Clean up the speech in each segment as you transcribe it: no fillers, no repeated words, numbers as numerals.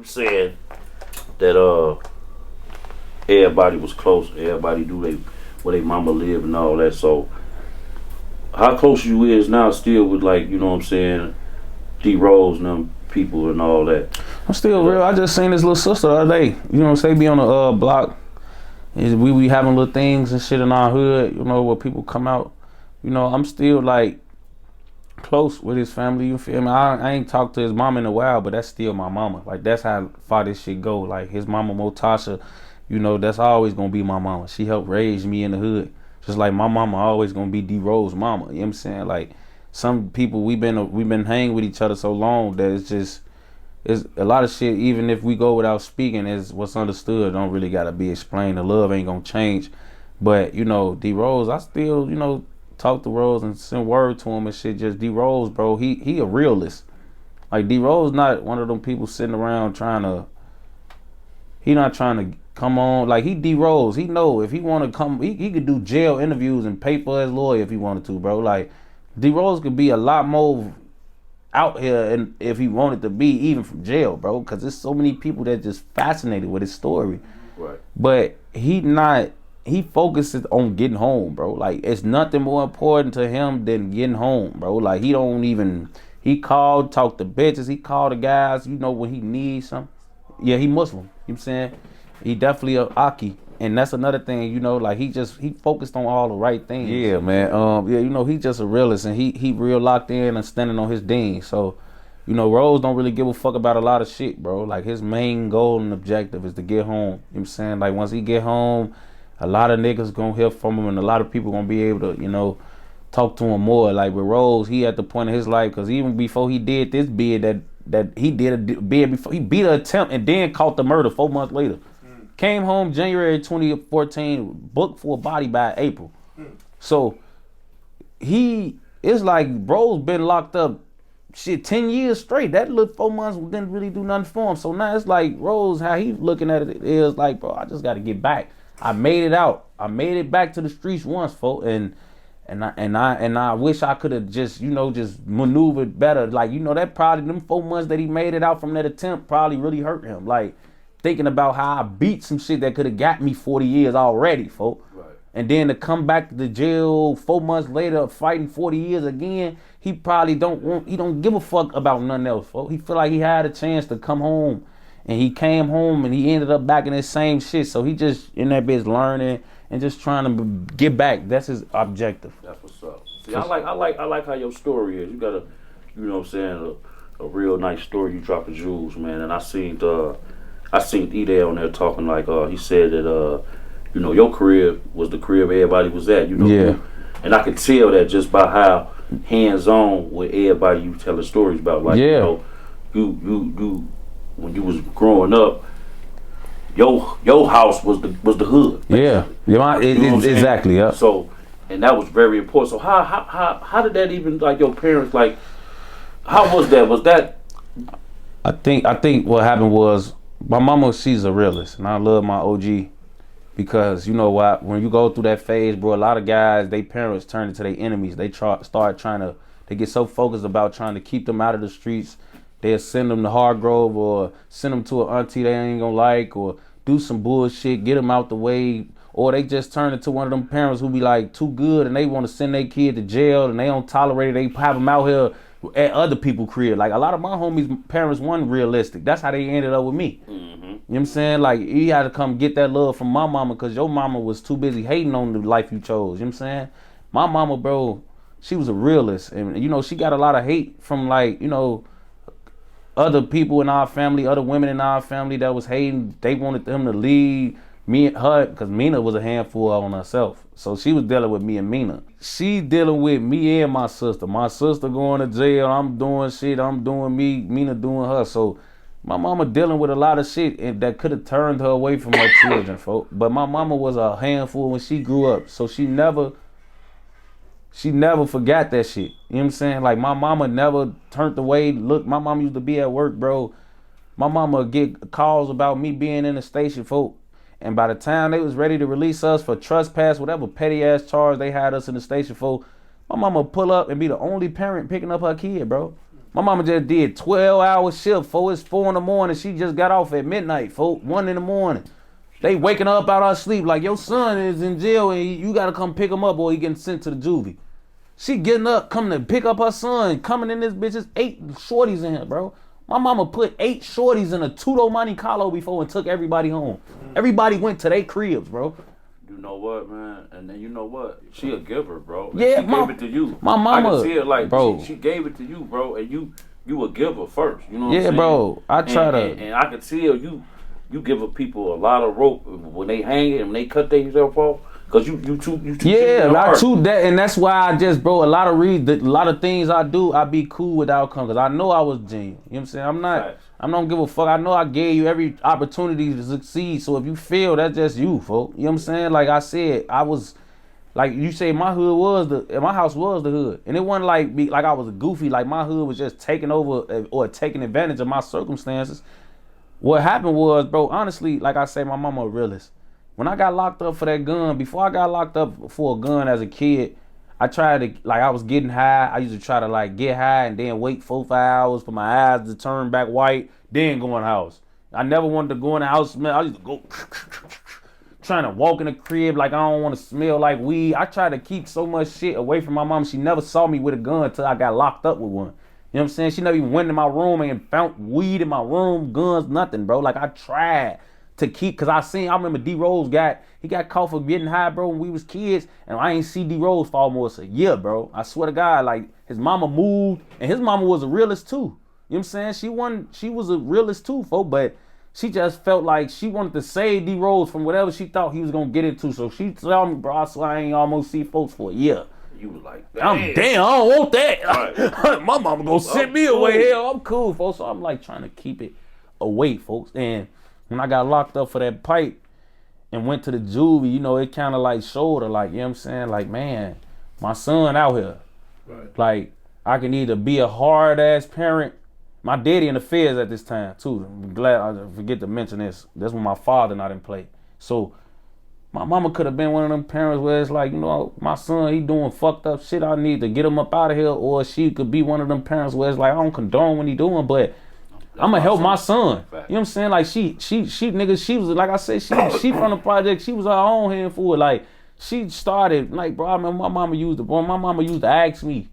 you said that everybody was close, everybody knew where they mama lived and all that. So how close you is now still with, like, you know what I'm saying, D Rose and them people and all that? I'm still real. I just seen this little sister the other day. You know what I'm saying? Be on the block. We having little things and shit in our hood, you know, where people come out. You know, I'm still like close with his family, you feel me? I ain't talked to his mom in a while, but that's still my mama. Like, that's how far this shit go. Like, his mama Motasha, you know, that's always gonna be my mama. She helped raise me in the hood. Just like my mama always gonna be D Rose mama. You know what I'm saying? Like, some people, we been hanging with each other so long that it's a lot of shit, even if we go without speaking, is what's understood. Don't really gotta be explained. The love ain't gonna change. But, you know, D Rose, I still, you know, talk to Rose and send word to him and shit. Just D Rose, bro, he a realist. Like, D Rose not one of them people sitting around he not trying to come on. Like, he D Rose. He know if he want to come, he could do jail interviews and pay for his lawyer if he wanted to, bro. Like, D Rose could be a lot more out here, and if he wanted to be, even from jail, bro, because there's so many people that just fascinated with his story. Right. But he focuses on getting home, bro. Like, it's nothing more important to him than getting home, bro. Like, he called, talked to bitches, he called the guys, you know, when he needs something. Yeah, he Muslim, you know what I'm saying? He definitely a Aki. And that's another thing, you know, like, he focused on all the right things. Yeah, man. Yeah, you know, he just a realist, and he real locked in and standing on his ding. So, you know, Rose don't really give a fuck about a lot of shit, bro. Like, his main goal and objective is to get home. You know what I'm saying? Like, once he get home, a lot of niggas gonna hear from him, and a lot of people gonna be able to, you know, talk to him more. Like, with Rose, he at the point of his life, because even before he did this bid, that he did a bid before, he beat an attempt and then caught the murder 4 months later. Came home January 2014, booked for a body by April. So it's like Bro's been locked up shit 10 years straight. That little 4 months didn't really do nothing for him. So now it's like Rose, how he looking at it is like, bro, I just got to get back. I made it out. I made it back to the streets once, folks, and I wish I could have just, you know, just maneuvered better. Like, you know, that probably them 4 months that he made it out from that attempt probably really hurt him. Like, thinking about how I beat some shit that could have got me 40 years already, folks. Right. And then to come back to the jail 4 months later fighting 40 years again, he probably don't give a fuck about nothing else, folks. He feel like he had a chance to come home, and he came home and he ended up back in his same shit. So he just in that bitch learning and just trying to get back. That's his objective. That's what's up. See, I like how your story is. You got you know what I'm saying, a real nice story. You dropping jewels, man. And I seen E-Day on there talking like, he said that, you know, your crib was the crib everybody was at, you know. Yeah. And I could tell that just by how hands-on with everybody you telling stories about. Like, yeah. You know, you when you was growing up, your house was the hood. Basically. Yeah. Exactly, yeah. So, and that was very important. So how did that even, like, your parents, like, how was that? Was that? I think what happened was, my mama, she's a realist, and I love my OG because, you know what, when you go through that phase, bro, a lot of guys, they parents turn into their enemies. They they get so focused about trying to keep them out of the streets, they'll send them to Hargrove or send them to an auntie they ain't gonna like, or do some bullshit, get them out the way, or they just turn into one of them parents who be like too good and they want to send their kid to jail and they don't tolerate it, they have them out here at other people's crib. Like, a lot of my homies' parents weren't realistic. That's how they ended up with me. Mm-hmm. You know what I'm saying? Like, you had to come get that love from my mama because your mama was too busy hating on the life you chose. You know what I'm saying? My mama, bro, she was a realist. And, you know, she got a lot of hate from, like, you know, other people in our family, other women in our family that was hating. They wanted them to leave me and her, because Mina was a handful on herself. So she was dealing with me and Mina. She dealing with me and my sister. My sister going to jail. I'm doing shit. I'm doing me. Mina doing her. So my mama dealing with a lot of shit that could have turned her away from her children, folks. But my mama was a handful when she grew up. So she never forgot that shit. You know what I'm saying? Like, my mama never turned away. Look, my mama used to be at work, bro. My mama would get calls about me being in the station, folks. And by the time they was ready to release us for trespass, whatever petty ass charge they had us in the station for, my mama pull up and be the only parent picking up her kid, bro. My mama just did 12-hour shift, folks. It's 4 in the morning. She just got off at midnight, folks. 1 in the morning. They waking her up out of her sleep like, your son is in jail and you gotta come pick him up or he getting sent to the juvie. She getting up, coming to pick up her son, coming in this bitch, 8 shorties in here, bro. My mama put 8 shorties in a Tudo Monte Carlo before and took everybody home. Everybody went to their cribs, bro. You know what, man? And then you know what? She a giver, bro. Yeah, she gave it to you. My mama, I can see it like, bro. She gave it to you, bro, and you a giver first. You know what I'm saying? Yeah, bro. I try to. And I can tell you give people a lot of rope when they hang it and when they cut themselves off. Cause you too yeah, I too that, and that's why I just, bro, a lot of things I do, I be cool with outcome, cause I know I was genuine. You know what I'm saying? I don't give a fuck. I know I gave you every opportunity to succeed. So if you fail, that's just you, folks. You know what I'm saying? Like I said, I was, like you say, my house was the hood, and it wasn't like I was a goofy. Like my hood was just taking over or taking advantage of my circumstances. What happened was, bro, honestly, like I say, my mama a realist. When I got locked up for that gun, before I got locked up for a gun as a kid, I tried to, like, I was getting high. I used to try to, like, get high and then wait 4-5 hours for my eyes to turn back white, then go in the house. I never wanted to go in the house smell. I used to go trying to walk in the crib like I don't want to smell like weed. I tried to keep so much shit away from my mom. She never saw me with a gun until I got locked up with one. You know what I'm saying? She never even went in my room and found weed in my room, guns, nothing, bro. Like, I tried to keep, cause I remember D Rose got caught for getting high, bro, when we was kids, and I ain't see D Rose for almost a year, bro. I swear to God, like, his mama moved, and his mama was a realist too. You know what I'm saying? She was a realist too, folks, but she just felt like she wanted to save D Rose from whatever she thought he was gonna get into. So she told me, bro, I swear I ain't almost see folks for a year. You was like, damn, I don't want that. Right. My mama gonna send me away. Hell, I'm cool, folks. So I'm like trying to keep it away, folks. And when I got locked up for that pipe and went to the juvie, you know, it kind of like showed her, like, you know what I'm saying? Like, man, my son out here. Right. Like, I can either be a hard-ass parent. My daddy in the feds at this time, too. I'm glad I forget to mention this. That's when my father not in play. So, my mama could have been one of them parents where it's like, you know, my son, he doing fucked up shit. I need to get him up out of here. Or she could be one of them parents where it's like, I don't condone what he doing, but I'm gonna help my son. You know what I'm saying? Like she nigga, she was, like I said, she from the project. She was her own handful. Like she started, like, bro, I remember my mama used to ask me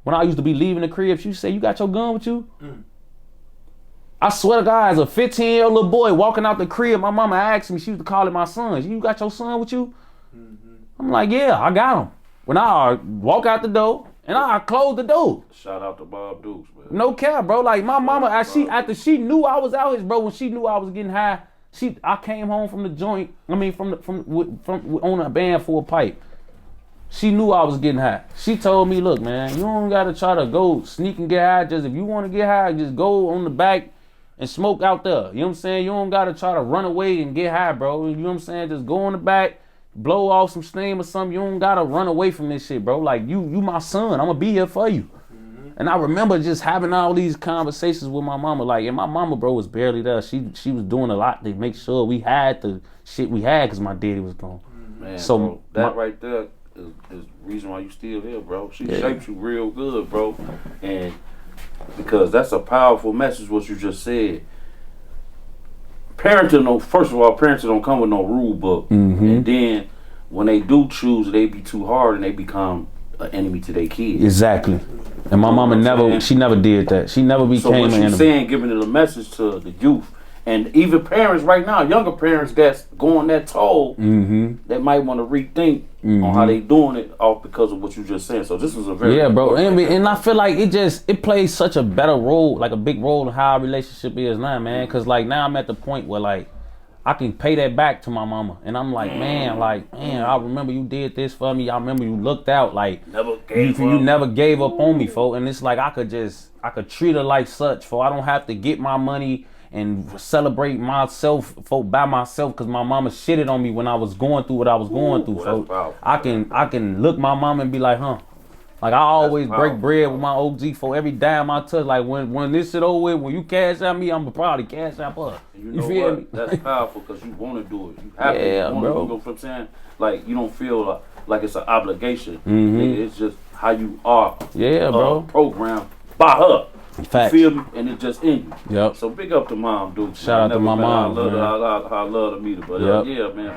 when I used to be leaving the crib. She would say, "You got your gun with you?" I swear to God, as a 15-year-old little boy walking out the crib, my mama asked me. She used to call it my son. "You got your son with you?" I'm like, "Yeah, I got him." When I walk out the door. And I closed the door. Shout out to Bob Dukes, man. No cap, bro. Like my mama, after she knew I was out here, bro. When she knew I was getting high, I came home from the joint. I mean, from on a band for a pipe. She knew I was getting high. She told me, "Look, man, you don't gotta try to go sneak and get high. Just if you want to get high, just go on the back and smoke out there. You know what I'm saying? You don't gotta try to run away and get high, bro. You know what I'm saying? Just go on the back." Blow off some steam or something. You don't gotta run away from this shit, bro. Like you my son. I'm gonna be here for you. And I remember just having all these conversations with my mama. Like, and my mama, bro, was barely there. She was doing a lot to make sure we had the shit we had because my daddy was gone. Man, so bro, that right there is the reason why you still here, bro. She shaped you real good, bro. And because that's a powerful message what you just said. Parenting don't come with no rule book. And then when they do choose, they be too hard and they become an enemy to their kids. Exactly. And my mama never did that. She never became an enemy. So what you saying, giving it a message to the youth, and even parents right now, younger parents that's going that toll, that might want to rethink on how they doing it off because of what you just said. So this was a very bro. And I feel like it plays such a better role, like a big role in how our relationship is now, man. Because like now I'm at the point where like I can pay that back to my mama, and I'm like, man, I remember you did this for me. I remember you looked out, like you never gave up on me, folks. And it's like I could treat her like such, for I don't have to get my money and celebrate myself by myself because my mama shitted on me when I was going through what I was going through, folks. I can look my mama and be like, huh. Like I always break bread with my OG for every dime I touch. Like when this shit over with, when you cash out me, I'm probably cash out her. You feel me? That's powerful because you want to do it. You have to. You bro. You know what I'm saying? Like you don't feel like it's an obligation. It's just how you are. Yeah, bro. Programmed by her. Facts. You feel me? And it's just in you. Yep. So big up to Mom Duke. Shout out to my mom. I love to meet her. But Yep. yeah, man.